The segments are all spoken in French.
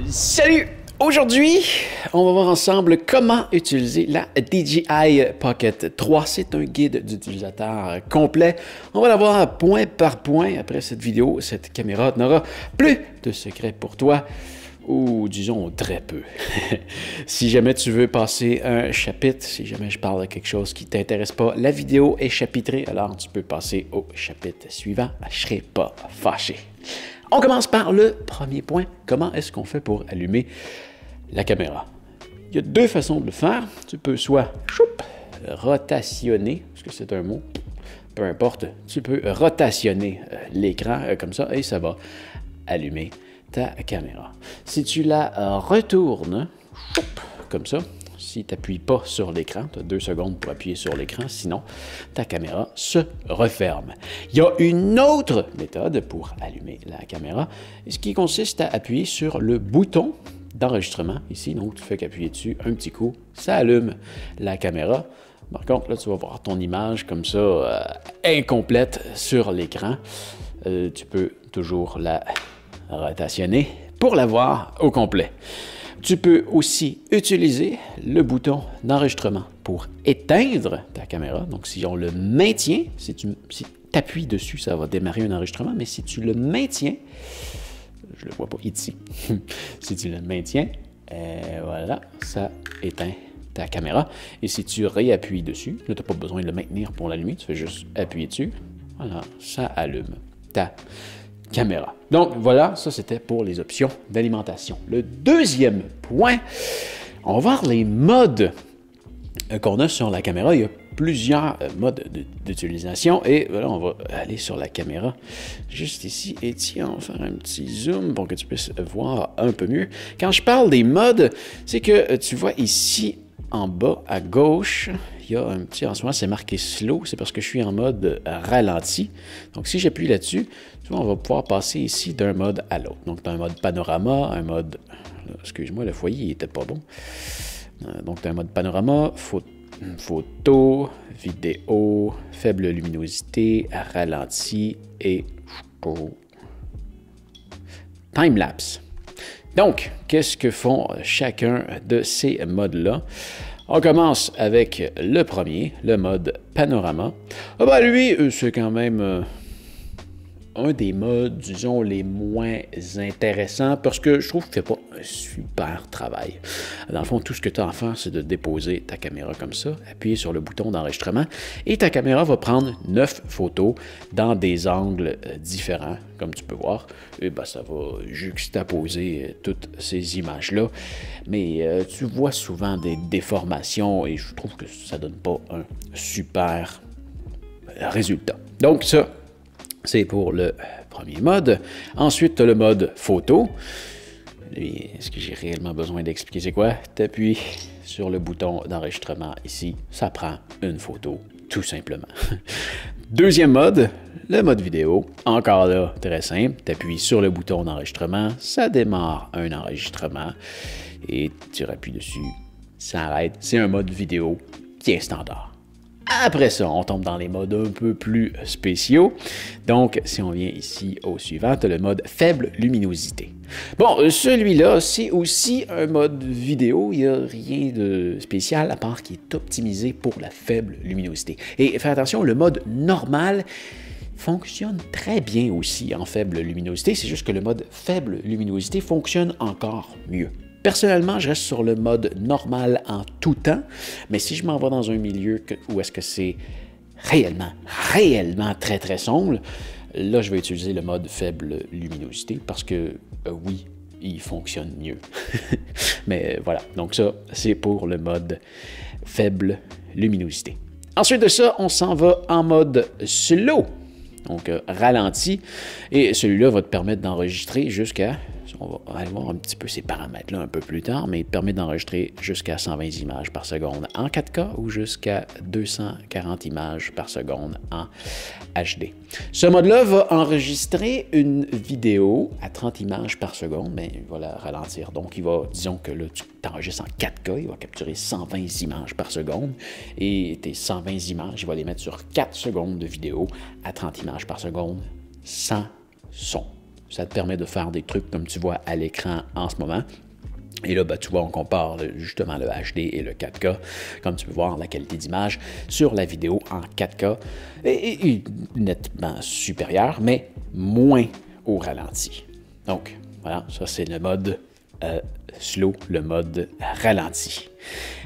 Salut! Aujourd'hui, on va voir ensemble comment utiliser la DJI Pocket 3. C'est un guide d'utilisateur complet. On va la voir point par point après cette vidéo. Cette caméra n'aura plus de secrets pour toi, ou disons très peu. Si jamais tu veux passer un chapitre, si jamais je parle de quelque chose qui ne t'intéresse pas, la vidéo est chapitrée, alors tu peux passer au chapitre suivant. Je ne serai pas fâché. On commence par le premier point. Comment est-ce qu'on fait pour allumer la caméra? Il y a deux façons de le faire. Tu peux soit rotationner, parce que c'est un mot, peu importe, tu peux rotationner l'écran comme ça et ça va allumer ta caméra. Si tu la retournes comme ça, si tu n'appuies pas sur l'écran, tu as 2 secondes pour appuyer sur l'écran, sinon ta caméra se referme. Il y a une autre méthode pour allumer la caméra, ce qui consiste à appuyer sur le bouton d'enregistrement ici. Donc, tu fais qu'appuyer dessus un petit coup, ça allume la caméra. Par contre, là, tu vas voir ton image comme ça, incomplète sur l'écran. Tu peux toujours la rotationner pour la voir au complet. Tu peux aussi utiliser le bouton d'enregistrement pour éteindre ta caméra. Donc, si on le maintient, si tu appuies dessus, ça va démarrer un enregistrement, mais si tu le maintiens, je ne le vois pas ici, si tu le maintiens, voilà, ça éteint ta caméra. Et si tu réappuies dessus, là, tu n'as pas besoin de le maintenir pour l'allumer, tu fais juste appuyer dessus, voilà, ça allume ta caméra. Donc voilà, ça c'était pour les options d'alimentation. Le deuxième point, on va voir les modes qu'on a sur la caméra. Il y a plusieurs modes d'utilisation et voilà, on va aller sur la caméra juste ici et tiens, on va faire un petit zoom pour que tu puisses voir un peu mieux. Quand je parle des modes, c'est que tu vois ici en bas à gauche, il y a un petit, en ce moment c'est marqué slow, c'est parce que je suis en mode ralenti. Donc si j'appuie là-dessus, tu vois, on va pouvoir passer ici d'un mode à l'autre. Donc tu as un mode panorama, un mode, excuse-moi, le foyer n'était pas bon. Donc tu as un mode panorama, photo, vidéo, faible luminosité, ralenti et time-lapse. Donc, qu'est-ce que font chacun de ces modes-là? On commence avec le premier, le mode panorama. Ah ben lui, c'est quand même un des modes, disons, les moins intéressants parce que je trouve qu'il ne fait pas un super travail. Dans le fond, tout ce que tu as à faire, c'est de déposer ta caméra comme ça, appuyer sur le bouton d'enregistrement et ta caméra va prendre 9 photos dans des angles différents, comme tu peux voir. Et ben, ça va juxtaposer toutes ces images-là. Mais tu vois souvent des déformations et je trouve que ça ne donne pas un super résultat. Donc ça, c'est pour le premier mode. Ensuite, tu as le mode photo. Est-ce que j'ai réellement besoin d'expliquer c'est quoi? Tu appuies sur le bouton d'enregistrement ici. Ça prend une photo, tout simplement. Deuxième mode, le mode vidéo. Encore là, très simple. Tu appuies sur le bouton d'enregistrement. Ça démarre un enregistrement. Et tu appuies dessus. Ça arrête. C'est un mode vidéo qui est standard. Après ça, on tombe dans les modes un peu plus spéciaux. Donc, si on vient ici au suivant, tu as le mode faible luminosité. Bon, celui-là, c'est aussi un mode vidéo. Il n'y a rien de spécial à part qu'il est optimisé pour la faible luminosité. Et fais attention, le mode normal fonctionne très bien aussi en faible luminosité. C'est juste que le mode faible luminosité fonctionne encore mieux. Personnellement, je reste sur le mode normal en tout temps, mais si je m'en vais dans un milieu où est-ce que c'est réellement très, très sombre, là, je vais utiliser le mode faible luminosité parce que, oui, il fonctionne mieux. Mais voilà, donc ça, c'est pour le mode faible luminosité. Ensuite de ça, on s'en va en mode slow, donc ralenti, et celui-là va te permettre d'enregistrer jusqu'à... On va aller voir un petit peu ces paramètres-là un peu plus tard, mais il permet d'enregistrer jusqu'à 120 images par seconde en 4K ou jusqu'à 240 images par seconde en HD. Ce mode-là va enregistrer une vidéo à 30 images par seconde, mais il va la ralentir. Donc, il va, disons que là, tu t'enregistres en 4K, il va capturer 120 images par seconde et tes 120 images, il va les mettre sur 4 secondes de vidéo à 30 images par seconde sans son. Ça te permet de faire des trucs comme tu vois à l'écran en ce moment. Et là, ben, tu vois, on compare justement le HD et le 4K. Comme tu peux voir, la qualité d'image sur la vidéo en 4K est nettement supérieure, mais moins au ralenti. Donc, voilà, ça c'est le mode slow, le mode ralenti.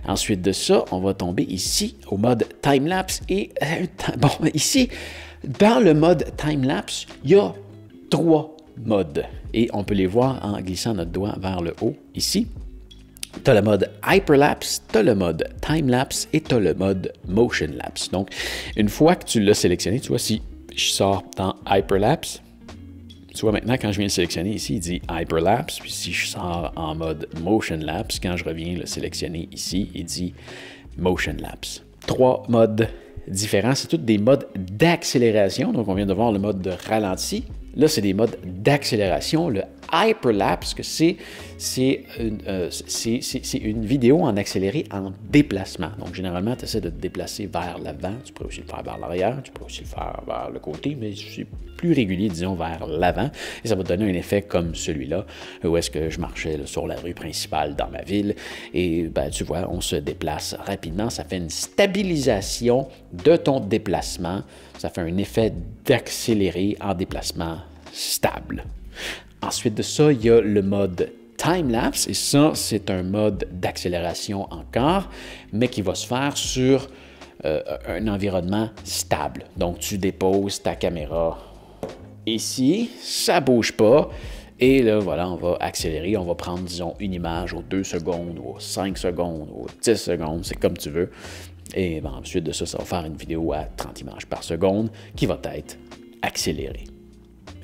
Ensuite de ça, on va tomber ici au mode time-lapse. Et bon, ici, dans le mode time-lapse, il y a 3 modes. Et on peut les voir en glissant notre doigt vers le haut ici. Tu as le mode Hyperlapse, tu as le mode Timelapse et tu as le mode Motion Lapse. Donc, une fois que tu l'as sélectionné, tu vois, si je sors dans Hyperlapse, tu vois maintenant quand je viens le sélectionner ici, il dit Hyperlapse. Puis si je sors en mode Motion Lapse, quand je reviens le sélectionner ici, il dit Motion Lapse. 3 modes différents, c'est tous des modes d'accélération. Donc, on vient de voir le mode de ralenti. Là, c'est des modes d'accélération. Le hyperlapse, c'est une vidéo en accéléré en déplacement. Donc, généralement, tu essaies de te déplacer vers l'avant. Tu pourrais aussi le faire vers l'arrière. Tu pourrais aussi le faire vers le côté, mais c'est plus régulier, disons, vers l'avant. Et ça va te donner un effet comme celui-là, où est-ce que je marchais là, sur la rue principale dans ma ville. Et ben, tu vois, on se déplace rapidement. Ça fait une stabilisation de ton déplacement. Ça fait un effet d'accélérer en déplacement stable. Ensuite de ça, il y a le mode time-lapse, et ça, c'est un mode d'accélération encore, mais qui va se faire sur un environnement stable. Donc, tu déposes ta caméra ici, ça ne bouge pas, et là, voilà, on va accélérer, on va prendre, disons, une image aux 2 secondes, aux 5 secondes, aux 10 secondes, c'est comme tu veux. Et ben, ensuite de ça, ça va faire une vidéo à 30 images par seconde qui va être accélérée.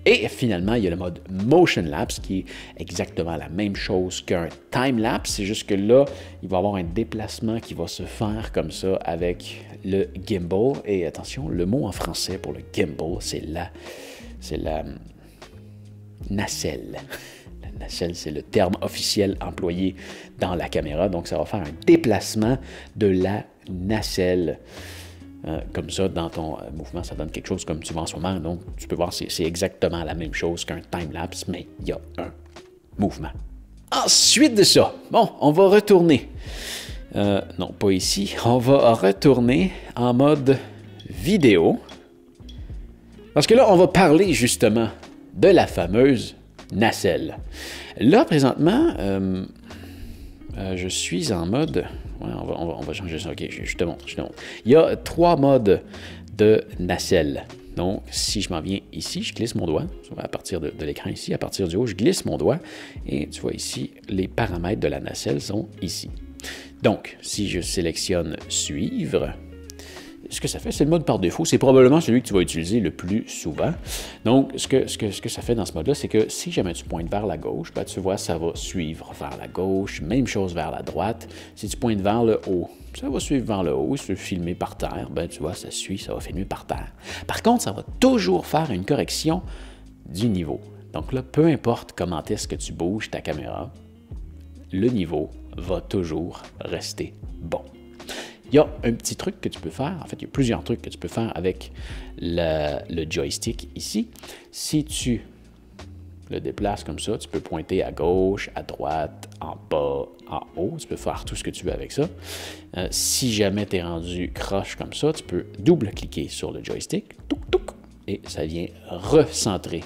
Et finalement, il y a le mode Motion Lapse qui est exactement la même chose qu'un Time Lapse. C'est juste que là, il va y avoir un déplacement qui va se faire comme ça avec le gimbal. Et attention, le mot en français pour le gimbal, c'est la nacelle. La nacelle, c'est le terme officiel employé dans la caméra. Donc, ça va faire un déplacement de la nacelle. Comme ça, dans ton mouvement, ça donne quelque chose comme tu vois en ce moment. Donc, tu peux voir, c'est exactement la même chose qu'un time-lapse, mais il y a un mouvement. Ensuite de ça, bon, on va retourner. Non, pas ici. On va retourner en mode vidéo. Parce que là, on va parler justement de la fameuse nacelle. Là, présentement, je suis en mode... Ouais, on va changer ça. OK, je te montre. Il y a 3 modes de nacelle. Donc, si je m'en viens ici, je glisse mon doigt à partir de l'écran ici, à partir du haut, je glisse mon doigt et tu vois ici, les paramètres de la nacelle sont ici. Donc, si je sélectionne « Suivre », ce que ça fait, c'est le mode par défaut. C'est probablement celui que tu vas utiliser le plus souvent. Donc, ce que ça fait dans ce mode-là, c'est que si jamais tu pointes vers la gauche, ben, tu vois, ça va suivre vers la gauche. Même chose vers la droite. Si tu pointes vers le haut, ça va suivre vers le haut. Si tu veux filmer par terre, ben, tu vois, ça suit, ça va filmer par terre. Par contre, ça va toujours faire une correction du niveau. Donc là, peu importe comment est-ce que tu bouges ta caméra, le niveau va toujours rester bon. Il y a un petit truc que tu peux faire, en fait, il y a plusieurs trucs que tu peux faire avec le joystick ici. Si tu le déplaces comme ça, tu peux pointer à gauche, à droite, en bas, en haut. Tu peux faire tout ce que tu veux avec ça. Si jamais tu es rendu croche comme ça, tu peux double-cliquer sur le joystick, et ça vient recentrer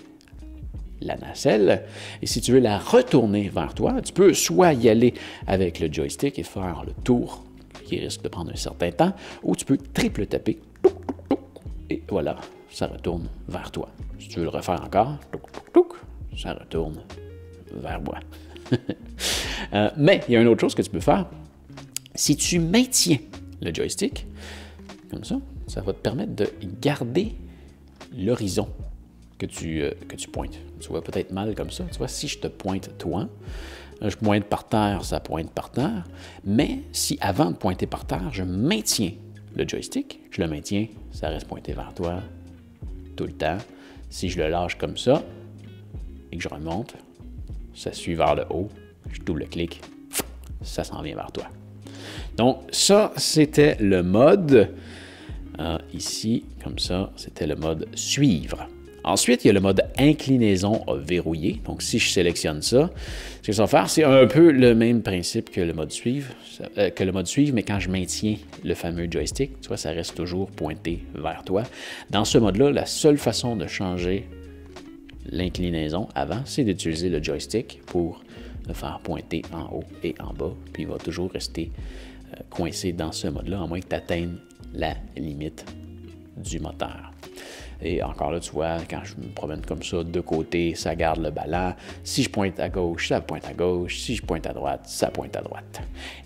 la nacelle. Et si tu veux la retourner vers toi, tu peux soit y aller avec le joystick et faire le tour qui risque de prendre un certain temps, ou tu peux triple taper, et voilà, ça retourne vers toi. Si tu veux le refaire encore, ça retourne vers moi. Mais il y a une autre chose que tu peux faire. Si tu maintiens le joystick, comme ça va te permettre de garder l'horizon que tu pointes. Tu vois peut-être mal comme ça. Tu vois, si je te pointe toi, je pointe par terre, ça pointe par terre. Mais si avant de pointer par terre, je maintiens le joystick, je le maintiens, ça reste pointé vers toi tout le temps. Si je le lâche comme ça et que je remonte, ça suit vers le haut, je double-clique, ça s'en vient vers toi. Donc ça, c'était le mode, ici, comme ça, c'était le mode suivre. Ensuite, il y a le mode inclinaison verrouillé. Donc, si je sélectionne ça, ce que ça va faire, c'est un peu le même principe que le mode suivre, mais quand je maintiens le fameux joystick, tu vois, ça reste toujours pointé vers toi. Dans ce mode-là, la seule façon de changer l'inclinaison avant, c'est d'utiliser le joystick pour le faire pointer en haut et en bas, puis il va toujours rester coincé dans ce mode-là, à moins que tu atteignes la limite du moteur. Et encore là, tu vois, quand je me promène comme ça, de côté, ça garde le ballon. Si je pointe à gauche, ça pointe à gauche. Si je pointe à droite, ça pointe à droite.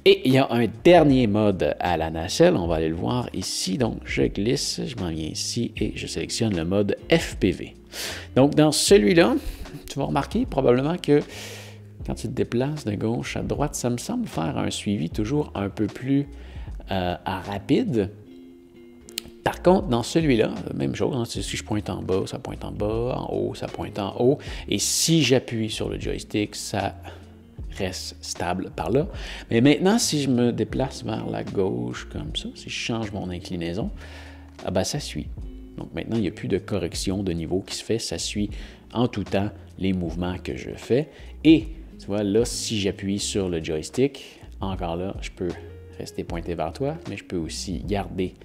Et il y a un dernier mode à la nacelle, on va aller le voir ici. Donc, je glisse, je m'en viens ici et je sélectionne le mode FPV. Donc, dans celui-là, tu vas remarquer probablement que quand tu te déplaces de gauche à droite, ça me semble faire un suivi toujours un peu plus rapide. Par contre, dans celui-là, même chose, hein, si je pointe en bas, ça pointe en bas, en haut, ça pointe en haut. Et si j'appuie sur le joystick, ça reste stable par là. Mais maintenant, si je me déplace vers la gauche comme ça, si je change mon inclinaison, ben, ça suit. Donc maintenant, il n'y a plus de correction de niveau qui se fait, ça suit en tout temps les mouvements que je fais. Et tu vois, là, si j'appuie sur le joystick, encore là, je peux rester pointé vers toi, mais je peux aussi garder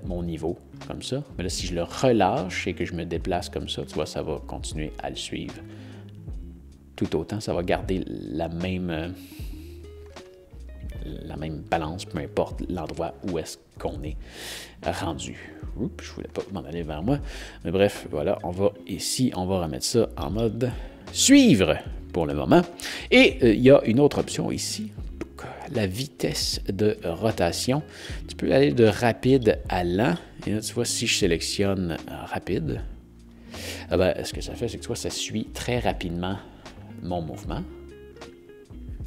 mon niveau comme ça. Mais là, si je le relâche et que je me déplace comme ça, tu vois, ça va continuer à le suivre. Tout autant, ça va garder la même balance, peu importe l'endroit où est-ce qu'on est rendu. Oups, je ne voulais pas m'en aller vers moi. Mais bref, voilà, on va remettre ça en mode suivre pour le moment. Et il y a une autre option ici, la vitesse de rotation. Tu peux aller de rapide à lent. Et là, tu vois, si je sélectionne rapide, ce que ça fait, c'est que tu vois, ça suit très rapidement mon mouvement.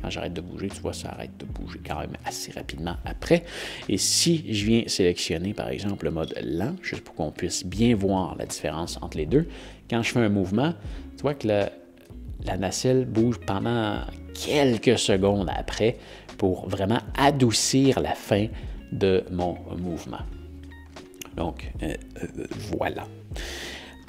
Quand j'arrête de bouger, tu vois, ça arrête de bouger quand même assez rapidement après. Et si je viens sélectionner, par exemple, le mode lent, juste pour qu'on puisse bien voir la différence entre les deux, quand je fais un mouvement, tu vois que la nacelle bouge pendant quelques secondes après pour vraiment adoucir la fin de mon mouvement. Donc, voilà.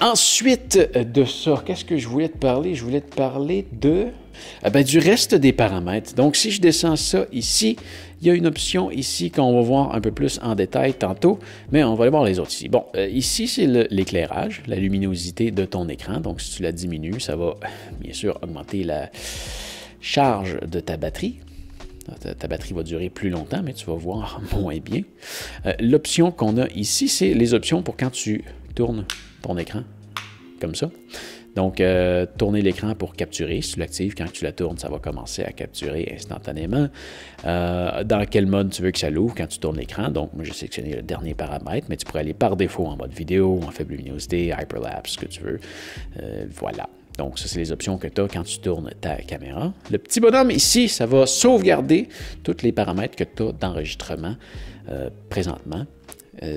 Ensuite de ça, qu'est-ce que je voulais te parler? Je voulais te parler du reste des paramètres. Donc, si je descends ça ici, il y a une option ici qu'on va voir un peu plus en détail tantôt, mais on va aller voir les autres ici. Bon, ici, c'est l'éclairage, la luminosité de ton écran. Donc, si tu la diminues, ça va bien sûr augmenter la charge de ta batterie. Ta batterie va durer plus longtemps, mais tu vas voir moins bien. L'option qu'on a ici, c'est les options pour quand tu tournes ton écran, comme ça. Donc, tourner l'écran pour capturer. Si tu l'actives, quand tu la tournes, ça va commencer à capturer instantanément. Dans quel mode tu veux que ça l'ouvre quand tu tournes l'écran. Donc, moi, j'ai sélectionné le dernier paramètre, mais tu pourrais aller par défaut en mode vidéo, en faible luminosité, hyperlapse, ce que tu veux. Voilà. Donc, ça, c'est les options que tu as quand tu tournes ta caméra. Le petit bonhomme ici, ça va sauvegarder tous les paramètres que tu as d'enregistrement présentement.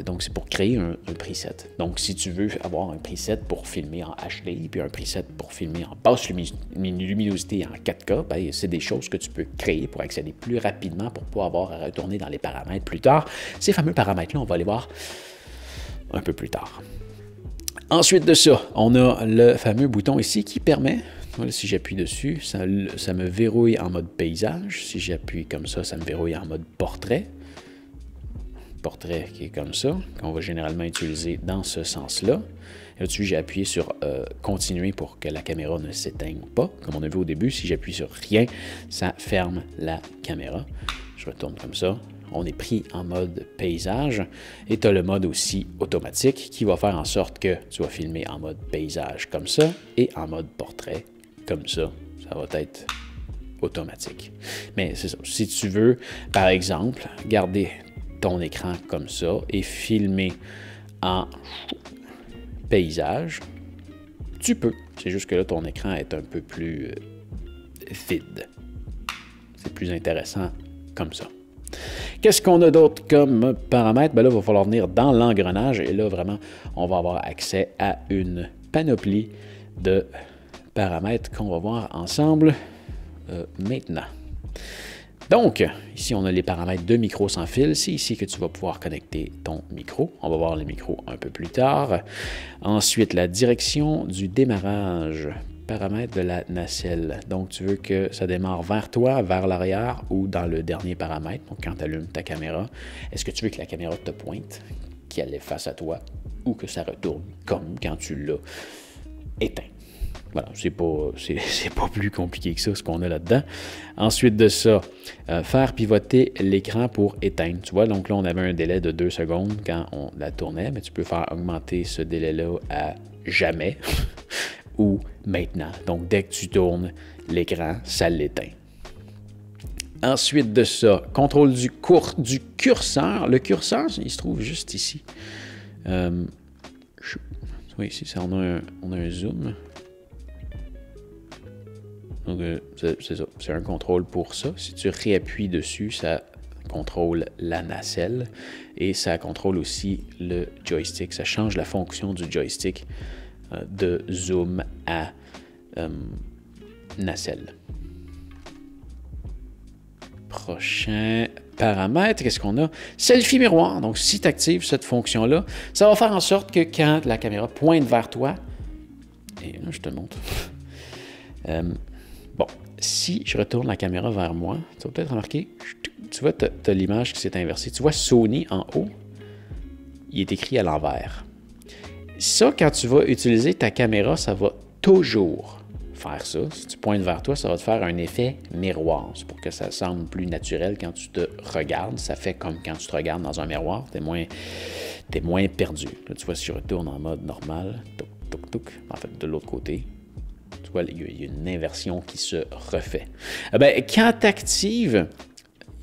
Donc, c'est pour créer un preset. Donc, si tu veux avoir un preset pour filmer en HD, puis un preset pour filmer en basse luminosité en 4K, ben, c'est des choses que tu peux créer pour accéder plus rapidement pour pas avoir à retourner dans les paramètres plus tard. Ces fameux paramètres-là, on va les voir un peu plus tard. Ensuite de ça, on a le fameux bouton ici qui permet, voilà, si j'appuie dessus, ça me verrouille en mode paysage. Si j'appuie comme ça me verrouille en mode portrait. Portrait qui est comme ça, qu'on va généralement utiliser dans ce sens-là. Là-dessus, j'ai appuyé sur continuer pour que la caméra ne s'éteigne pas. Comme on a vu au début, si j'appuie sur rien, ça ferme la caméra. Je retourne comme ça. On est pris en mode paysage et tu as le mode aussi automatique qui va faire en sorte que tu vas filmer en mode paysage comme ça et en mode portrait comme ça. Ça va être automatique. Mais c'est ça. Si tu veux, par exemple, garder ton écran comme ça et filmer en paysage, tu peux. C'est juste que là, ton écran est un peu plus vide. C'est plus intéressant comme ça. Qu'est-ce qu'on a d'autre comme paramètres? Ben là, il va falloir venir dans l'engrenage et là, vraiment, on va avoir accès à une panoplie de paramètres qu'on va voir ensemble maintenant. Donc, ici, on a les paramètres de micro sans fil. C'est ici que tu vas pouvoir connecter ton micro. On va voir les micros un peu plus tard. Ensuite, la direction du démarrage. Paramètre de la nacelle. Donc, tu veux que ça démarre vers toi, vers l'arrière ou dans le dernier paramètre. Donc, quand tu allumes ta caméra, est-ce que tu veux que la caméra te pointe, qu'elle est face à toi ou que ça retourne comme quand tu l'as éteint? Voilà, c'est pas plus compliqué que ça, ce qu'on a là-dedans. Ensuite de ça, faire pivoter l'écran pour éteindre. Tu vois, donc là, on avait un délai de 2 secondes quand on la tournait, mais tu peux faire augmenter ce délai-là à jamais ou maintenant. Donc, dès que tu tournes l'écran, ça l'éteint. Ensuite de ça, contrôle du curseur. Le curseur, il se trouve juste ici. Oui, ici, on a un zoom. Donc, c'est ça. C'est un contrôle pour ça. Si tu réappuies dessus, ça contrôle la nacelle et ça contrôle aussi le joystick. Ça change la fonction du joystick de zoom à nacelle. Prochain paramètre, qu'est-ce qu'on a? Selfie miroir. Donc, si tu actives cette fonction-là, ça va faire en sorte que quand la caméra pointe vers toi, et là, je te montre. Bon, si je retourne la caméra vers moi, tu vas peut-être remarquer, tu vois, tu as l'image qui s'est inversée. Tu vois Sony en haut, il est écrit à l'envers. Ça, quand tu vas utiliser ta caméra, ça va toujours faire ça. Si tu pointes vers toi, ça va te faire un effet miroir. C'est pour que ça semble plus naturel quand tu te regardes. Ça fait comme quand tu te regardes dans un miroir, tu es moins perdu. Là, tu vois, si je retourne en mode normal, touc, touc, touc, en fait, de l'autre côté, tu vois, il y a une inversion qui se refait. Quand tu actives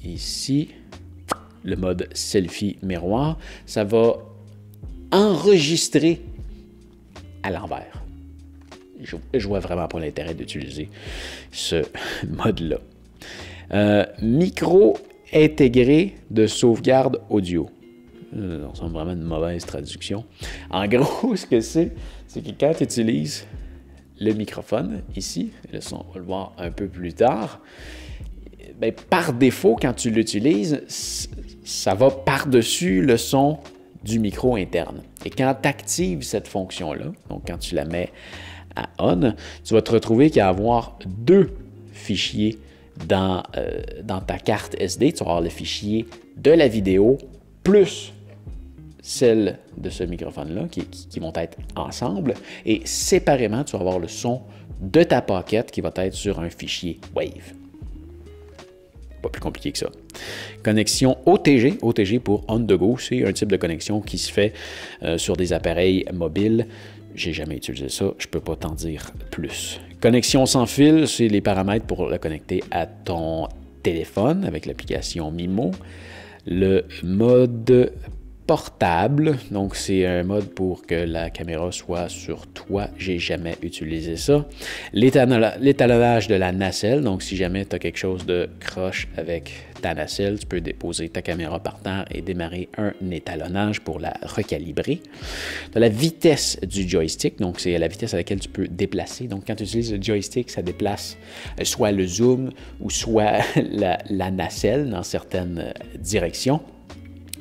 ici le mode selfie miroir, ça va enregistrer à l'envers. Je vois vraiment pas l'intérêt d'utiliser ce mode-là. Micro intégré de sauvegarde audio. Ça semble vraiment une mauvaise traduction. En gros, ce que c'est que quand tu utilises le microphone ici, le son, on va le voir un peu plus tard, par défaut, quand tu l'utilises, ça va par-dessus le son du micro interne. Et quand tu actives cette fonction-là, donc quand tu la mets à on, tu vas te retrouver qu'à avoir 2 fichiers dans ta carte SD. Tu vas avoir le fichier de la vidéo plus celle de ce microphone-là qui vont être ensemble. Et séparément, tu vas avoir le son de ta pocket qui va être sur un fichier WAV. Pas plus compliqué que ça. Connexion OTG. OTG pour On The Go. C'est un type de connexion qui se fait sur des appareils mobiles. J'ai jamais utilisé ça, je ne peux pas t'en dire plus. Connexion sans fil, c'est les paramètres pour le connecter à ton téléphone avec l'application Mimo. Le mode portable, donc c'est un mode pour que la caméra soit sur toi. J'ai jamais utilisé ça. L'étalonnage de la nacelle, donc si jamais tu as quelque chose de croche avec ta nacelle, tu peux déposer ta caméra par terre et démarrer un étalonnage pour la recalibrer. Tu as la vitesse du joystick, donc c'est la vitesse à laquelle tu peux déplacer. Donc quand tu utilises le joystick, ça déplace soit le zoom ou soit la nacelle dans certaines directions.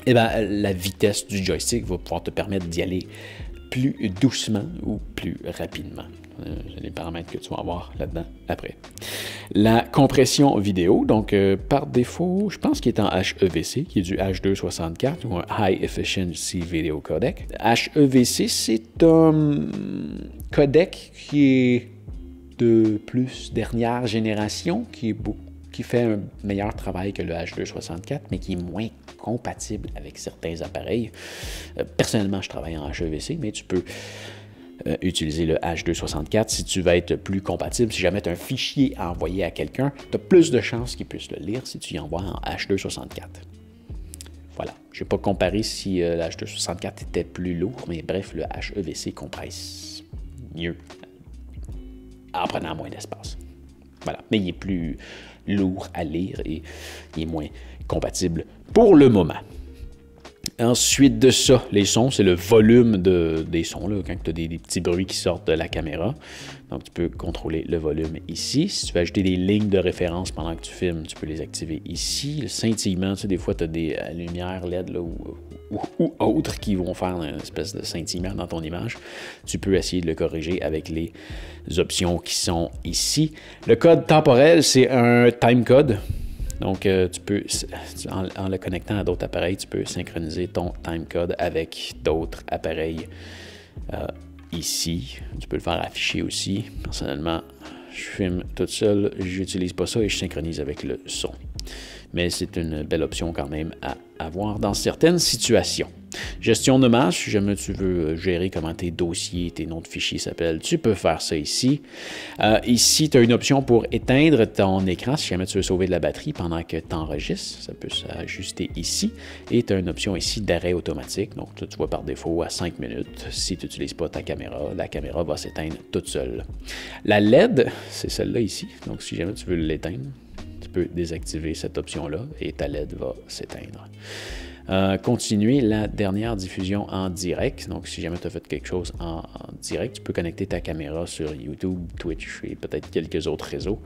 Eh bien, la vitesse du joystick va pouvoir te permettre d'y aller plus doucement ou plus rapidement. C'est les paramètres que tu vas avoir là-dedans après. La compression vidéo, donc par défaut, je pense qu'il est en HEVC, qui est du H264 ou un High Efficiency Video Codec. HEVC, c'est un codec qui est de plus dernière génération, qui fait un meilleur travail que le H264, mais qui est moins compatible avec certains appareils. Personnellement, je travaille en HEVC, mais tu peux utiliser le H264 si tu veux être plus compatible. Si jamais tu as un fichier à envoyer à quelqu'un, tu as plus de chances qu'il puisse le lire si tu y envoies en H264. Voilà. Je n'ai pas comparé si le H264 était plus lourd, mais bref, le HEVC compresse mieux en prenant moins d'espace. Voilà. Mais il est plus lourd à lire et il est moins compatible pour le moment. Ensuite de ça, les sons, c'est le volume des sons, là, quand tu as des petits bruits qui sortent de la caméra. Donc, tu peux contrôler le volume ici. Si tu veux ajouter des lignes de référence pendant que tu filmes, tu peux les activer ici. Le scintillement, tu sais, des fois, tu as des lumières LED là, ou autres qui vont faire une espèce de scintillement dans ton image. Tu peux essayer de le corriger avec les options qui sont ici. Le code temporel, c'est un timecode. Donc, tu peux, en le connectant à d'autres appareils, tu peux synchroniser ton timecode avec d'autres appareils ici. Tu peux le faire afficher aussi. Personnellement, je filme tout seul, je n'utilise pas ça et je synchronise avec le son. Mais c'est une belle option quand même à avoir dans certaines situations. Gestion de masse, si jamais tu veux gérer comment tes dossiers, tes noms de fichiers s'appellent, tu peux faire ça ici. Ici, tu as une option pour éteindre ton écran si jamais tu veux sauver de la batterie pendant que tu enregistres. Ça peut s'ajuster ici. Et tu as une option ici d'arrêt automatique. Donc, tu vois par défaut à 5 minutes. Si tu n'utilises pas ta caméra, la caméra va s'éteindre toute seule. La LED, c'est celle-là ici. Donc, si jamais tu veux l'éteindre, tu peux désactiver cette option-là et ta LED va s'éteindre. Continuer la dernière diffusion en direct. Donc, si jamais tu as fait quelque chose en direct, tu peux connecter ta caméra sur YouTube, Twitch et peut-être quelques autres réseaux.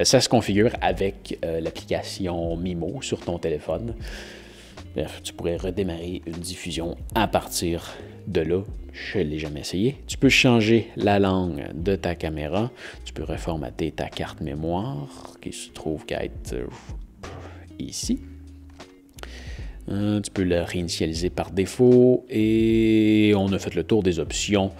Ça se configure avec l'application Mimo sur ton téléphone. Bref, tu pourrais redémarrer une diffusion à partir de là. Je ne l'ai jamais essayé. Tu peux changer la langue de ta caméra. Tu peux reformater ta carte mémoire qui se trouve qu'à être ici. Tu peux le réinitialiser par défaut et on a fait le tour des options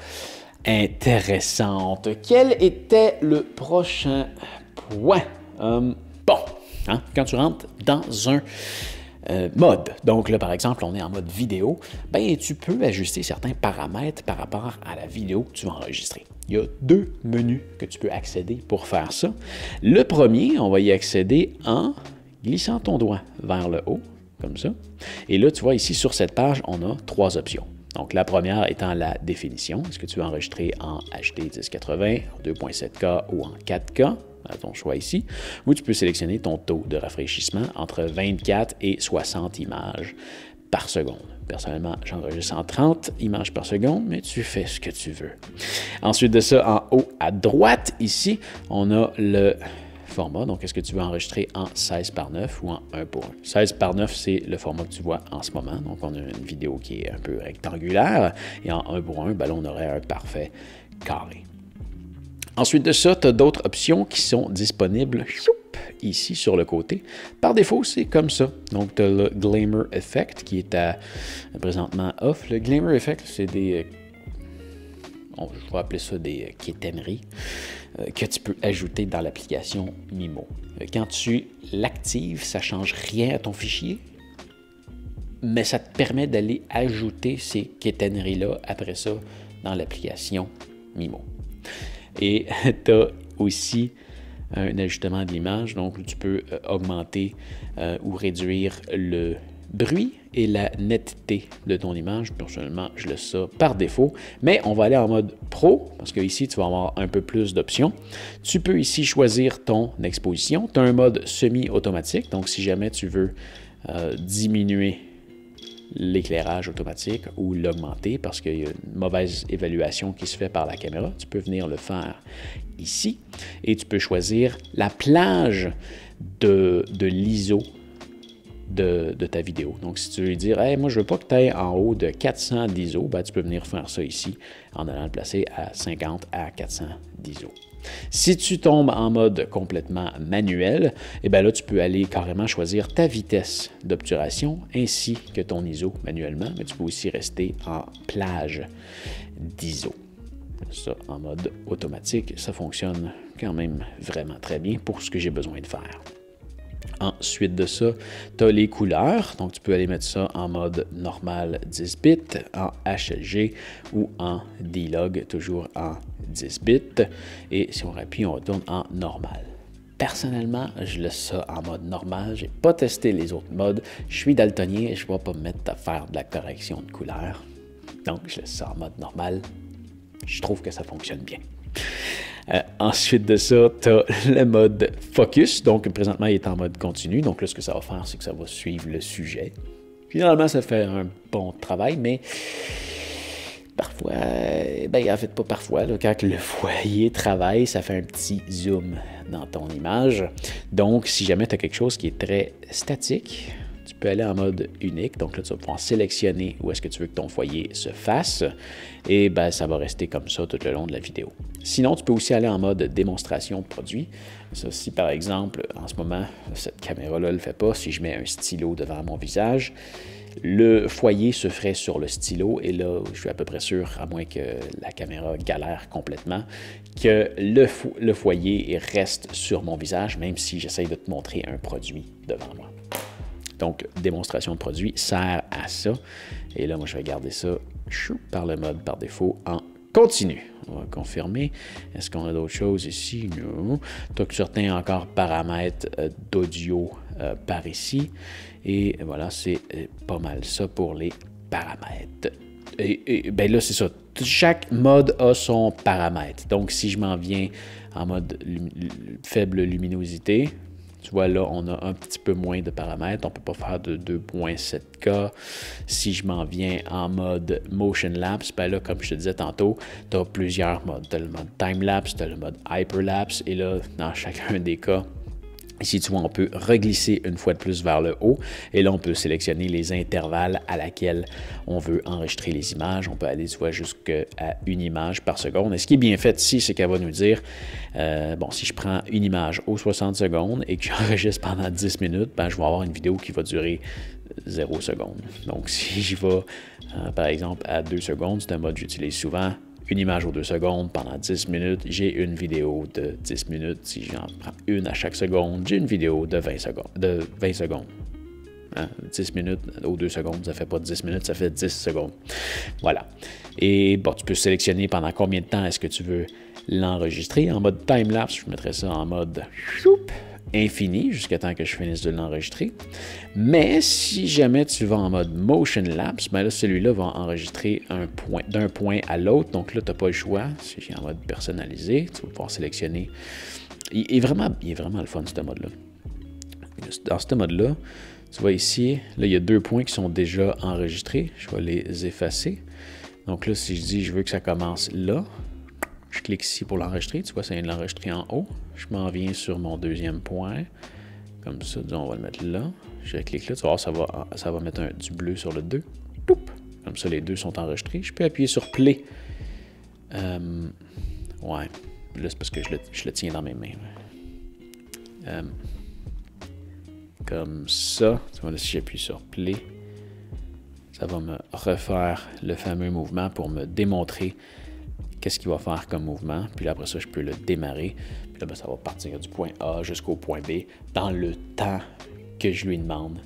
intéressantes. Quel était le prochain point? Quand tu rentres dans un mode, donc là par exemple on est en mode vidéo, ben tu peux ajuster certains paramètres par rapport à la vidéo que tu vas enregistrer. Il y a deux menus que tu peux accéder pour faire ça. Le premier, on va y accéder en glissant ton doigt vers le haut. Comme ça. Et là, tu vois, ici, sur cette page, on a trois options. Donc, la première étant la définition. Est-ce que tu veux enregistrer en HD 1080, en 2.7K ou en 4K? À ton choix ici. Ou tu peux sélectionner ton taux de rafraîchissement entre 24 et 60 images par seconde. Personnellement, j'enregistre en 30 images par seconde, mais tu fais ce que tu veux. Ensuite de ça, en haut à droite, ici, on a le format. Donc, est-ce que tu veux enregistrer en 16 par 9 ou en 1 pour 1? 16 par 9, c'est le format que tu vois en ce moment. Donc, on a une vidéo qui est un peu rectangulaire. Et en 1 pour 1, ben là, on aurait un parfait carré. Ensuite de ça, tu as d'autres options qui sont disponibles ici sur le côté. Par défaut, c'est comme ça. Donc, tu as le Glamour Effect qui est présentement off. Le Glamour Effect, c'est des... je vais appeler ça des quétaineries que tu peux ajouter dans l'application Mimo. Quand tu l'actives, ça ne change rien à ton fichier, mais ça te permet d'aller ajouter ces quétaineries-là après ça dans l'application Mimo. Et tu as aussi un ajustement de l'image, donc tu peux augmenter ou réduire le bruit et la netteté de ton image. Personnellement, je laisse ça par défaut, mais on va aller en mode pro, parce que ici, tu vas avoir un peu plus d'options. Tu peux ici choisir ton exposition. Tu as un mode semi-automatique, donc si jamais tu veux diminuer l'éclairage automatique ou l'augmenter parce qu'il y a une mauvaise évaluation qui se fait par la caméra, tu peux venir le faire ici et tu peux choisir la plage de l'ISO de ta vidéo. Donc, si tu veux dire, hey, moi, je veux pas que tu ailles en haut de 400 d'ISO, ben, tu peux venir faire ça ici en allant le placer à 50 à 400 d'ISO. Si tu tombes en mode complètement manuel, eh bien là, tu peux aller carrément choisir ta vitesse d'obturation ainsi que ton ISO manuellement, mais tu peux aussi rester en plage d'ISO. Ça, en mode automatique, ça fonctionne quand même vraiment très bien pour ce que j'ai besoin de faire. Ensuite de ça, tu as les couleurs. Donc, tu peux aller mettre ça en mode normal 10 bits, en HLG ou en D-Log, toujours en 10 bits. Et si on appuie, on retourne en normal. Personnellement, je laisse ça en mode normal. Je n'ai pas testé les autres modes. Je suis daltonien et je ne vais pas me mettre à faire de la correction de couleurs. Donc, je laisse ça en mode normal. Je trouve que ça fonctionne bien. Ensuite de ça, tu as le mode focus. Donc, présentement, il est en mode continu. Donc là, ce que ça va faire, c'est que ça va suivre le sujet. Finalement, ça fait un bon travail, mais parfois, ben en fait pas parfois, là, quand le foyer travaille, ça fait un petit zoom dans ton image. Donc, si jamais tu as quelque chose qui est très statique, tu peux aller en mode unique. Donc là, tu vas pouvoir sélectionner où est-ce que tu veux que ton foyer se fasse. Et ben, ça va rester comme ça tout le long de la vidéo. Sinon, tu peux aussi aller en mode démonstration de produit. Ça, si par exemple, en ce moment, cette caméra-là ne le fait pas, si je mets un stylo devant mon visage, le foyer se ferait sur le stylo et là, je suis à peu près sûr, à moins que la caméra galère complètement, que le foyer reste sur mon visage, même si j'essaye de te montrer un produit devant moi. Donc, démonstration de produit sert à ça. Et là, moi, je vais garder ça par le mode par défaut en continu. On va confirmer. Est-ce qu'on a d'autres choses ici? Non. Tu as certains encore paramètres d'audio par ici. Et voilà, c'est pas mal ça pour les paramètres. Et bien là, c'est ça. Chaque mode a son paramètre. Donc, si je m'en viens en mode faible luminosité, tu vois, là, on a un petit peu moins de paramètres. On ne peut pas faire de 2.7K. Si je m'en viens en mode motion lapse, ben là, comme je te disais tantôt, tu as plusieurs modes. Tu as le mode time lapse, tu as le mode hyperlapse. Et là, dans chacun des cas, ici, tu vois, on peut reglisser une fois de plus vers le haut. Et là, on peut sélectionner les intervalles à laquelle on veut enregistrer les images. On peut aller, tu vois, jusqu'à une image par seconde. Et ce qui est bien fait ici, c'est qu'elle va nous dire, bon, si je prends une image aux 60 secondes et que j'enregistre pendant 10 minutes, ben, je vais avoir une vidéo qui va durer 0 secondes. Donc, si je vais, par exemple, à 2 secondes, c'est un mode que j'utilise souvent, une image aux 2 secondes pendant 10 minutes, j'ai une vidéo de 10 minutes. Si j'en prends une à chaque seconde, j'ai une vidéo de 20 secondes. Hein? 10 minutes aux 2 secondes, ça ne fait pas 10 minutes, ça fait 10 secondes. Voilà. Et bon, tu peux sélectionner pendant combien de temps est-ce que tu veux l'enregistrer. En mode time-lapse, je mettrais ça en mode infini jusqu'à temps que je finisse de l'enregistrer. Mais si jamais tu vas en mode motion lapse, ben là, celui-là va enregistrer d'un point à l'autre. Donc là, tu n'as pas le choix. Si j'ai en mode personnalisé, tu vas pouvoir sélectionner. Il est vraiment le fun, ce mode-là. Dans ce mode-là, tu vois ici, là, il y a 2 points qui sont déjà enregistrés. Je vais les effacer. Donc là, si je dis je veux que ça commence là, je clique ici pour l'enregistrer. Tu vois, ça vient de l'enregistrer en haut. Je m'en viens sur mon deuxième point. Comme ça, disons, on va le mettre là. Je clique là. Tu vas voir, ça va mettre du bleu sur le 2. Comme ça, les deux sont enregistrés. Je peux appuyer sur Play. Ouais. Là, c'est parce que je le tiens dans mes mains. Comme ça. Tu vois, là, si j'appuie sur Play, ça va me refaire le fameux mouvement pour me démontrer qu'est-ce qu'il va faire comme mouvement. Puis là, après ça, je peux le démarrer. Puis là, ben, ça va partir du point A jusqu'au point B dans le temps que je lui demande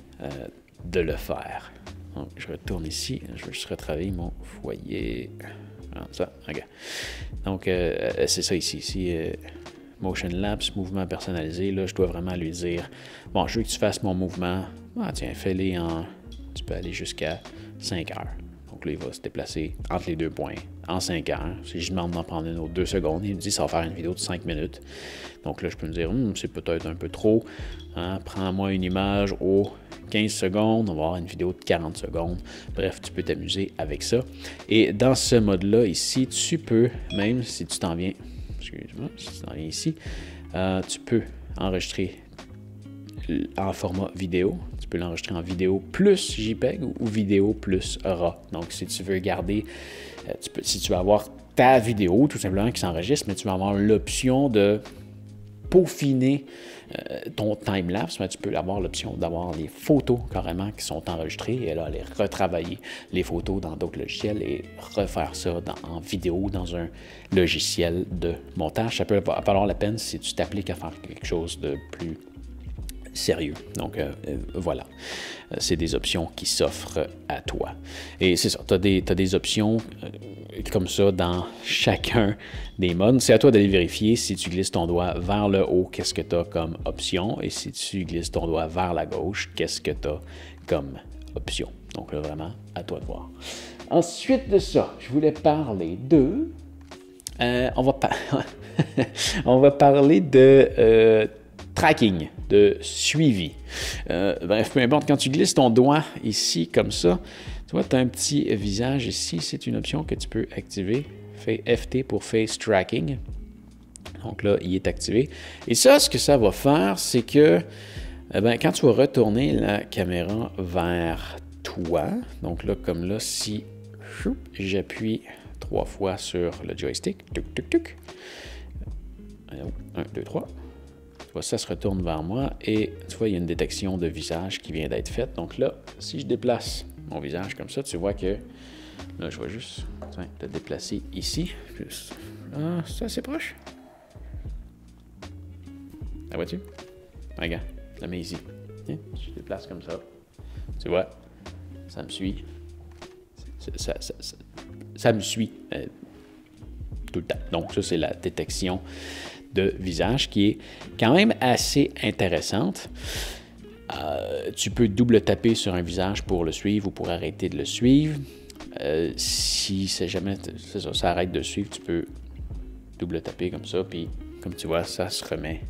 de le faire. Donc, je retourne ici. Je vais juste retravailler mon foyer. Comme ça, OK. Donc, c'est ça ici. Motion lapse, mouvement personnalisé. Là, je dois vraiment lui dire, bon, je veux que tu fasses mon mouvement. Ah, tiens, fais-les en... Tu peux aller jusqu'à 5 heures. Donc là, il va se déplacer entre les 2 points en 5 heures. Si je demande d'en prendre une autre 2 secondes, il me dit ça va faire une vidéo de 5 minutes. Donc là, je peux me dire, c'est peut-être un peu trop. Hein? Prends-moi une image aux 15 secondes, on va avoir une vidéo de 40 secondes. Bref, tu peux t'amuser avec ça. Et dans ce mode-là, ici, tu peux, même si tu t'en viens, excuse-moi, si tu t'en viens ici, tu peux enregistrer en format vidéo. Tu peux l'enregistrer en vidéo plus JPEG ou vidéo plus RAW. Donc, si tu veux garder, si tu veux avoir ta vidéo tout simplement qui s'enregistre, mais tu vas avoir l'option de peaufiner ton time-lapse, mais tu peux avoir l'option d'avoir les photos carrément qui sont enregistrées et là, aller retravailler les photos dans d'autres logiciels et refaire ça en vidéo dans un logiciel de montage. Ça peut valoir la peine si tu t'appliques à faire quelque chose de plus sérieux. Donc, voilà. C'est des options qui s'offrent à toi. Et c'est ça, tu as des options comme ça dans chacun des modes. C'est à toi d'aller vérifier si tu glisses ton doigt vers le haut, qu'est-ce que tu as comme option, et si tu glisses ton doigt vers la gauche, qu'est-ce que tu as comme option. Donc, là, vraiment, à toi de voir. Ensuite de ça, je voulais parler de... on va parler de... tracking. de suivi. Bref, peu importe, quand tu glisses ton doigt ici comme ça, tu vois, tu as un petit visage ici. C'est une option que tu peux activer. Fais FT pour Face Tracking. Donc là, il est activé. Et ça, ce que ça va faire, c'est que quand tu vas retourner la caméra vers toi, donc là, comme là, si j'appuie 3 fois sur le joystick, 1, 2, 3, tu vois, ça se retourne vers moi et tu vois, il y a une détection de visage qui vient d'être faite. Donc là, si je déplace mon visage comme ça, tu vois que là, je vais juste te déplacer ici. Ah, c'est assez proche. La vois-tu? Regarde, je la mets ici. Je déplace comme ça. Tu vois, ça me suit. Ça me suit tout le temps. Donc, ça, c'est la détection de visage qui est quand même assez intéressante. Tu peux double taper sur un visage pour le suivre ou pour arrêter de le suivre. Si c'est jamais ça arrête de suivre, tu peux double taper comme ça, puis comme tu vois, ça se remet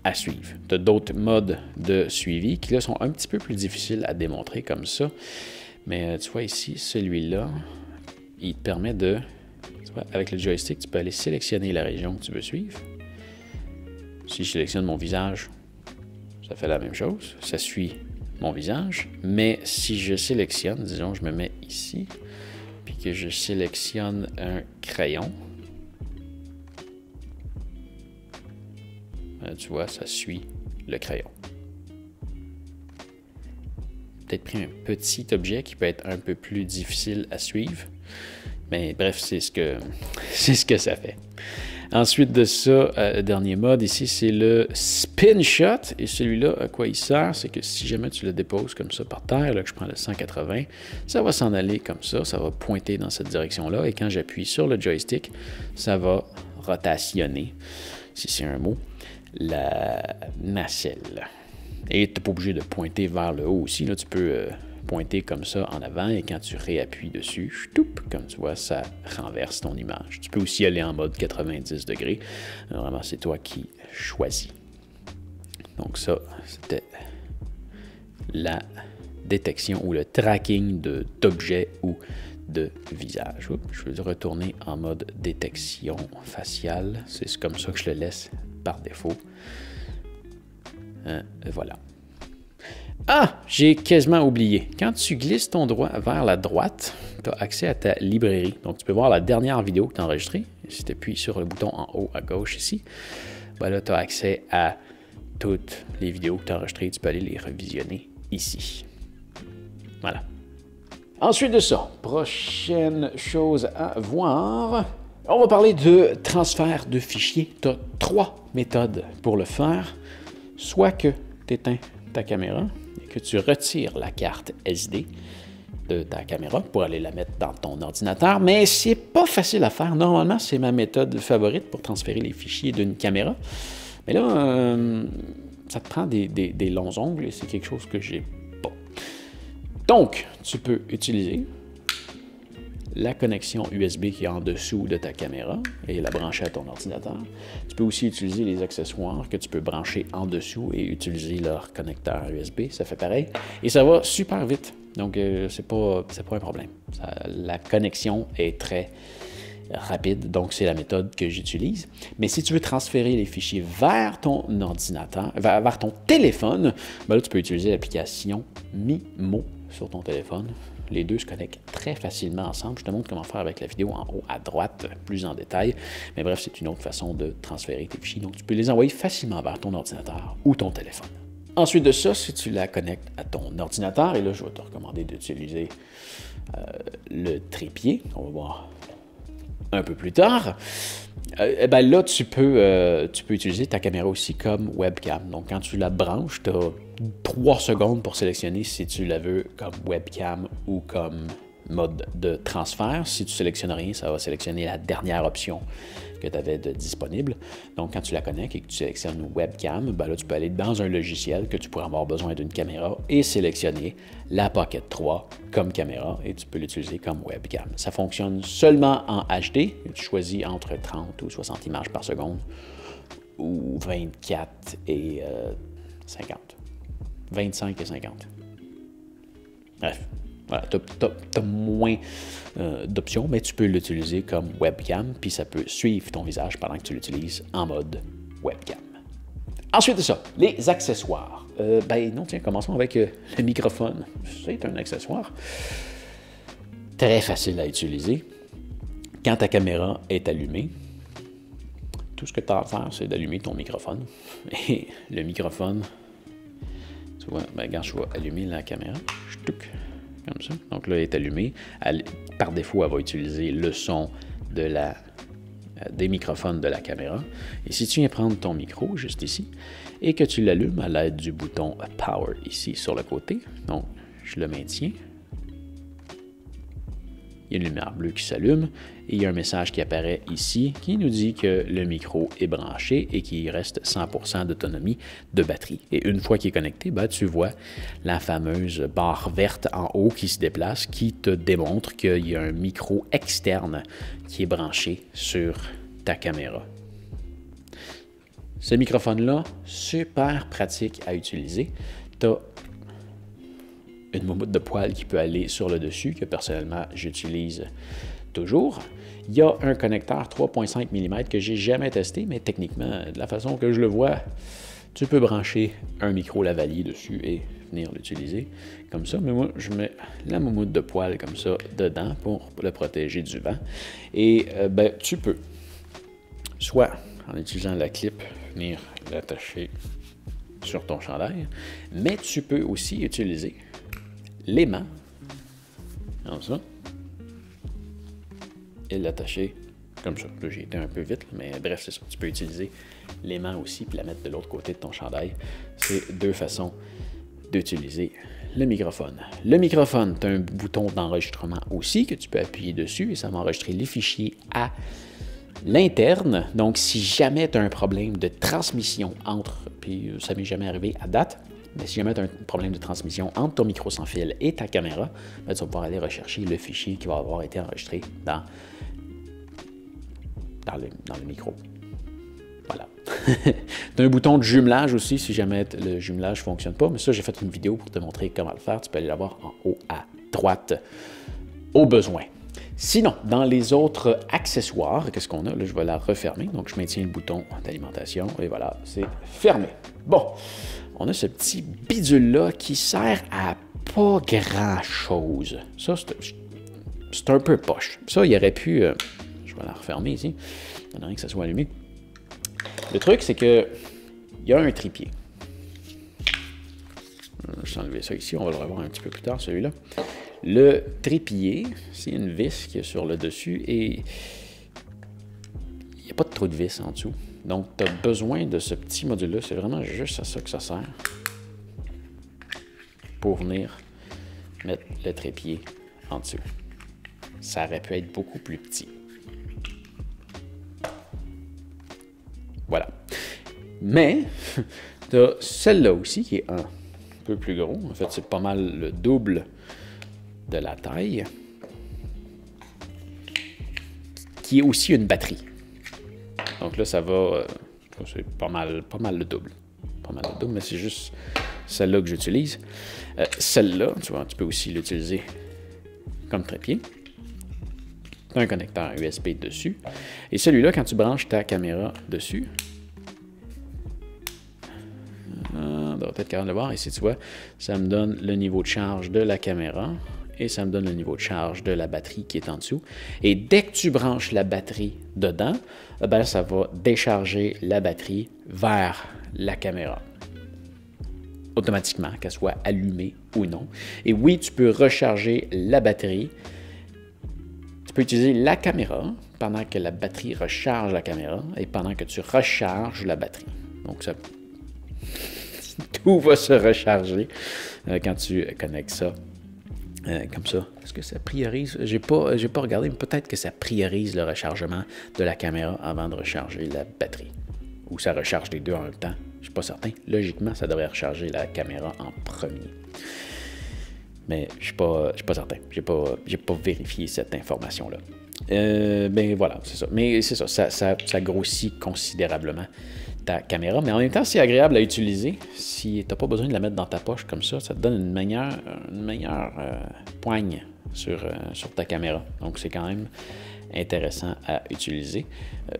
à suivre. Tu as d'autres modes de suivi qui là sont un petit peu plus difficiles à démontrer comme ça. Mais tu vois ici, celui-là, il te permet de, tu vois, avec le joystick, tu peux aller sélectionner la région que tu veux suivre. Si je sélectionne mon visage, ça fait la même chose. Ça suit mon visage. Mais si je sélectionne, disons, je me mets ici, puis que je sélectionne un crayon, tu vois, ça suit le crayon. Peut-être pris un petit objet qui peut être un peu plus difficile à suivre. Mais bref, c'est ce que ça fait. Ensuite de ça, le dernier mode ici, c'est le spin shot. Et celui-là, à quoi il sert? C'est que si jamais tu le déposes comme ça par terre, là que je prends le 180, ça va s'en aller comme ça va pointer dans cette direction-là. Et quand j'appuie sur le joystick, ça va rotationner, si c'est un mot, la nacelle. Et tu n'es pas obligé de pointer vers le haut aussi. Là, tu peux pointer comme ça en avant et quand tu réappuies dessus, comme tu vois, ça renverse ton image. Tu peux aussi aller en mode 90 degrés. Vraiment, c'est toi qui choisis. Donc ça, c'était la détection ou le tracking d'objets ou de visage. Oups, je vais retourner en mode détection faciale. C'est comme ça que je le laisse par défaut. Voilà. Ah, j'ai quasiment oublié. Quand tu glisses ton doigt vers la droite, tu as accès à ta librairie. Donc, tu peux voir la dernière vidéo que tu as enregistrée. Si tu appuies sur le bouton en haut à gauche ici, ben là, tu as accès à toutes les vidéos que tu as enregistrées. Tu peux aller les revisionner ici. Voilà. Ensuite de ça, prochaine chose à voir. On va parler de transfert de fichiers. Tu as 3 méthodes pour le faire. Soit que tu éteins ta caméra et que tu retires la carte SD de ta caméra pour aller la mettre dans ton ordinateur, mais c'est pas facile à faire. Normalement, c'est ma méthode favorite pour transférer les fichiers d'une caméra. Mais là, ça te prend des longs ongles et c'est quelque chose que j'ai pas. Donc, tu peux utiliser la connexion USB qui est en dessous de ta caméra et la brancher à ton ordinateur. Tu peux aussi utiliser les accessoires que tu peux brancher en dessous et utiliser leur connecteur USB. Ça fait pareil. Et ça va super vite. Donc, c'est pas un problème. La connexion est très rapide. Donc, c'est la méthode que j'utilise. Mais si tu veux transférer les fichiers vers ton ordinateur, vers ton téléphone, ben là, tu peux utiliser l'application Mimo sur ton téléphone. Les deux se connectent très facilement ensemble. Je te montre comment faire avec la vidéo en haut à droite, plus en détail. Mais bref, c'est une autre façon de transférer tes fichiers. Donc, tu peux les envoyer facilement vers ton ordinateur ou ton téléphone. Ensuite de ça, si tu la connectes à ton ordinateur, et là, je vais te recommander d'utiliser le trépied. On va voir un peu plus tard. Ben là, tu peux utiliser ta caméra aussi comme webcam. Donc, quand tu la branches, tu as 3 secondes pour sélectionner si tu la veux comme webcam ou comme mode de transfert. Si tu sélectionnes rien, ça va sélectionner la dernière option que tu avais de disponible. Donc, quand tu la connectes et que tu sélectionnes webcam, ben là, tu peux aller dans un logiciel que tu pourrais avoir besoin d'une caméra et sélectionner la Pocket 3 comme caméra et tu peux l'utiliser comme webcam. Ça fonctionne seulement en HD. Tu choisis entre 30 ou 60 images par seconde ou 24 et 50. 25 et 50. Bref, voilà, tu as moins d'options, mais tu peux l'utiliser comme webcam, puis ça peut suivre ton visage pendant que tu l'utilises en mode webcam. Ensuite de ça, les accessoires. Non, tiens, commençons avec le microphone. C'est un accessoire très facile à utiliser. Quand ta caméra est allumée, tout ce que tu as à faire, c'est d'allumer ton microphone. Et le microphone, tu vois, regarde, je vais allumer la caméra. Comme ça. Donc là, elle est allumée. Par défaut, elle va utiliser le son des microphones de la caméra. Et si tu viens prendre ton micro, juste ici, et que tu l'allumes à l'aide du bouton Power ici sur le côté, donc je le maintiens, il y a une lumière bleue qui s'allume et il y a un message qui apparaît ici qui nous dit que le micro est branché et qu'il reste 100% d'autonomie de batterie. Et une fois qu'il est connecté, tu vois la fameuse barre verte en haut qui se déplace qui te démontre qu'il y a un micro externe qui est branché sur ta caméra. Ce microphone-là, super pratique à utiliser. Tu as une moumoute de poêle qui peut aller sur le dessus, que personnellement, j'utilise toujours. Il y a un connecteur 3,5 mm que j'ai jamais testé, mais techniquement, de la façon que je le vois, tu peux brancher un micro lavalier dessus et venir l'utiliser comme ça. Mais moi, je mets la moumoute de poêle comme ça dedans pour le protéger du vent. Et tu peux, soit en utilisant la clip, venir l'attacher sur ton chandail, mais tu peux aussi utiliser l'aimant, comme ça, et l'attacher comme ça. Là, j'ai été un peu vite, mais bref, c'est ça. Tu peux utiliser l'aimant aussi, puis la mettre de l'autre côté de ton chandail. C'est deux façons d'utiliser le microphone. Le microphone, tu as un bouton d'enregistrement aussi que tu peux appuyer dessus et ça va enregistrer les fichiers à l'interne. Donc, si jamais tu as un problème de transmission puis ça m'est jamais arrivé à date, mais si jamais tu as un problème de transmission entre ton micro sans fil et ta caméra, tu vas pouvoir aller rechercher le fichier qui va avoir été enregistré dans le micro. Voilà. Tu as un bouton de jumelage aussi si jamais le jumelage ne fonctionne pas, mais ça, j'ai fait une vidéo pour te montrer comment le faire. Tu peux aller la voir en haut à droite au besoin. Sinon, dans les autres accessoires, qu'est-ce qu'on a? Là, je vais la refermer. Donc, je maintiens le bouton d'alimentation et voilà, c'est fermé. Bon, on a ce petit bidule-là qui sert à pas grand-chose. Ça, c'est un peu poche. Ça, il aurait pu... je vais la refermer ici. Il y en a rien que ça soit allumé. Le truc, c'est que il y a un trépied. Je vais enlever ça ici. On va le revoir un petit peu plus tard, celui-là. Le trépied, c'est une vis qui est sur le dessus et il n'y a pas de trou de vis en dessous. Donc, tu as besoin de ce petit module-là. C'est vraiment juste à ça que ça sert pour venir mettre le trépied en dessous. Ça aurait pu être beaucoup plus petit. Voilà. Mais, tu as celle-là aussi qui est un peu plus gros. En fait, c'est pas mal le double de la taille, qui est aussi une batterie. Donc là, ça va, c'est pas mal le double. Pas mal le double, mais c'est juste celle-là que j'utilise. Celle-là, tu vois, tu peux aussi l'utiliser comme trépied. Tu as un connecteur USB dessus. Et celui-là, quand tu branches ta caméra dessus, on doit peut-être capable de voir. Ici, tu vois, ça me donne le niveau de charge de la caméra. Et ça me donne le niveau de charge de la batterie qui est en dessous. Et dès que tu branches la batterie dedans, ça va décharger la batterie vers la caméra. Automatiquement, qu'elle soit allumée ou non. Et oui, tu peux recharger la batterie. Tu peux utiliser la caméra pendant que la batterie recharge la caméra et pendant que tu recharges la batterie. Donc, ça, tout va se recharger quand tu connectes ça. Comme ça. Est-ce que ça priorise? J'ai pas regardé, mais peut-être que ça priorise le rechargement de la caméra avant de recharger la batterie. Ou ça recharge les deux en même temps. Je ne suis pas certain. Logiquement, ça devrait recharger la caméra en premier. Mais je ne suis pas certain. Je n'ai pas vérifié cette information-là. Voilà, c'est ça. Mais c'est ça, ça grossit considérablement ta caméra, mais en même temps, c'est agréable à utiliser. Si tu n'as pas besoin de la mettre dans ta poche comme ça te donne une meilleure poigne sur ta caméra. Donc, c'est quand même intéressant à utiliser.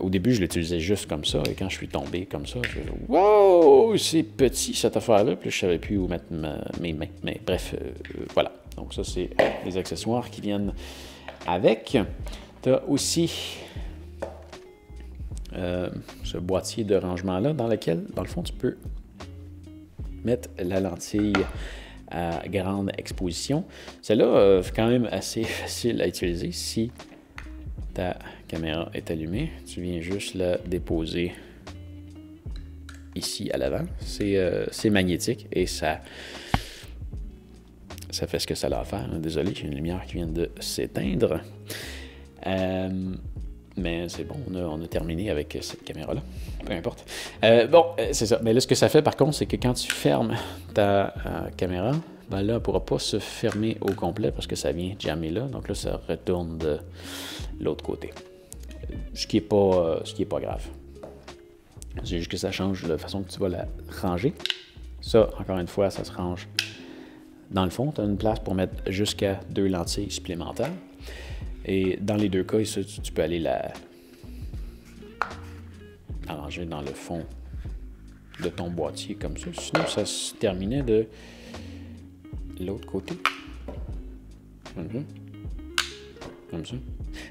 Au début, je l'utilisais juste comme ça, et quand je suis tombé comme ça, je me dis « Wow! C'est petit cette affaire-là! » Puis je ne savais plus où mettre mes mains. Mais bref, voilà. Donc ça, c'est les accessoires qui viennent avec. Tu as aussi ce boîtier de rangement-là dans lequel, dans le fond, tu peux mettre la lentille à grande exposition. Celle-là, c'est quand même assez facile à utiliser. Si ta caméra est allumée, tu viens juste la déposer ici à l'avant. C'est magnétique et ça fait ce que ça a à faire. Désolé, j'ai une lumière qui vient de s'éteindre. Mais c'est bon, on a terminé avec cette caméra-là. Peu importe. C'est ça. Mais là, ce que ça fait, par contre, c'est que quand tu fermes ta caméra, ben là, elle ne pourra pas se fermer au complet parce que ça vient jammer là. Donc là, ça retourne de l'autre côté. Ce qui n'est pas grave. C'est juste que ça change la façon que tu vas la ranger. Ça, encore une fois, ça se range dans le fond. Tu as une place pour mettre jusqu'à 2 lentilles supplémentaires. Et dans les deux cas, tu peux aller la arranger dans le fond de ton boîtier comme ça. Sinon, ça se terminait de l'autre côté. Comme ça.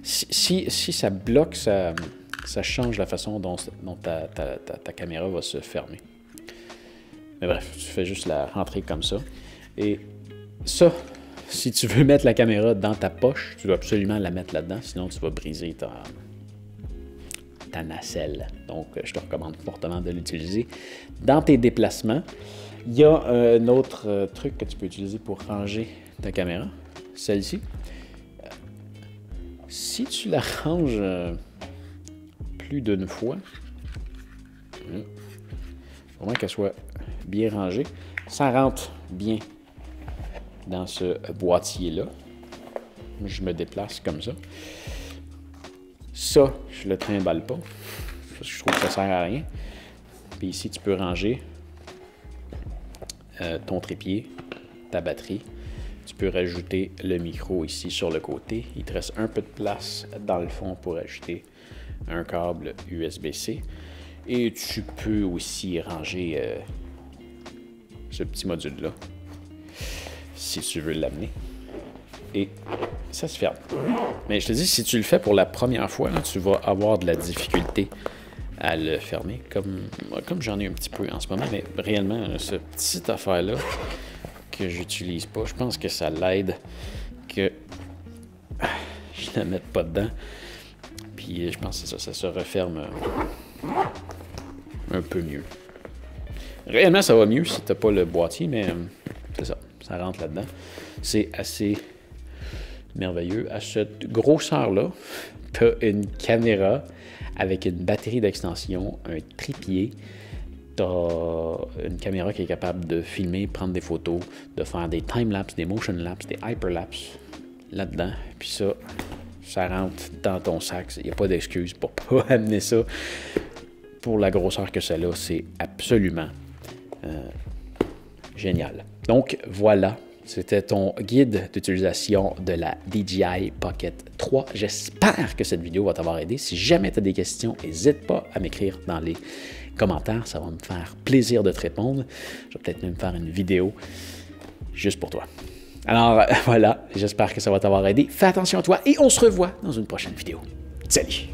Si ça bloque, ça change la façon dont ta caméra va se fermer. Mais bref, tu fais juste la rentrer comme ça. Et ça, si tu veux mettre la caméra dans ta poche, tu dois absolument la mettre là-dedans, sinon tu vas briser ta nacelle. Donc, je te recommande fortement de l'utiliser dans tes déplacements. Il y a un autre truc que tu peux utiliser pour ranger ta caméra, celle-ci. Si tu la ranges plus d'une fois, vraiment qu'elle soit bien rangée, ça rentre bien dans ce boîtier-là. Je me déplace comme ça. Ça, je le trimballe pas. Je trouve que ça sert à rien. Puis ici, tu peux ranger ton trépied, ta batterie. Tu peux rajouter le micro ici sur le côté. Il te reste un peu de place dans le fond pour ajouter un câble USB-C. Et tu peux aussi ranger ce petit module-là, si tu veux l'amener. Et ça se ferme. Mais je te dis, si tu le fais pour la première fois, là, tu vas avoir de la difficulté à le fermer, comme j'en ai un petit peu en ce moment. Mais réellement, cette petite affaire-là que j'utilise pas, je pense que ça l'aide que je ne la mette pas dedans. Puis je pense que ça se referme un peu mieux. Réellement, ça va mieux si tu n'as pas le boîtier, mais c'est ça, ça rentre là-dedans. C'est assez merveilleux. À cette grosseur-là, tu as une caméra avec une batterie d'extension, un trépied. Tu as une caméra qui est capable de filmer, prendre des photos, de faire des time-lapse, des motion-lapse, des hyper-lapse là-dedans. Puis ça rentre dans ton sac. Il n'y a pas d'excuse pour ne pas amener ça. Pour la grosseur que ça a, c'est absolument génial. Donc voilà, c'était ton guide d'utilisation de la DJI Pocket 3. J'espère que cette vidéo va t'avoir aidé. Si jamais tu as des questions, n'hésite pas à m'écrire dans les commentaires. Ça va me faire plaisir de te répondre. Je vais peut-être même faire une vidéo juste pour toi. Alors voilà, j'espère que ça va t'avoir aidé. Fais attention à toi et on se revoit dans une prochaine vidéo. Salut!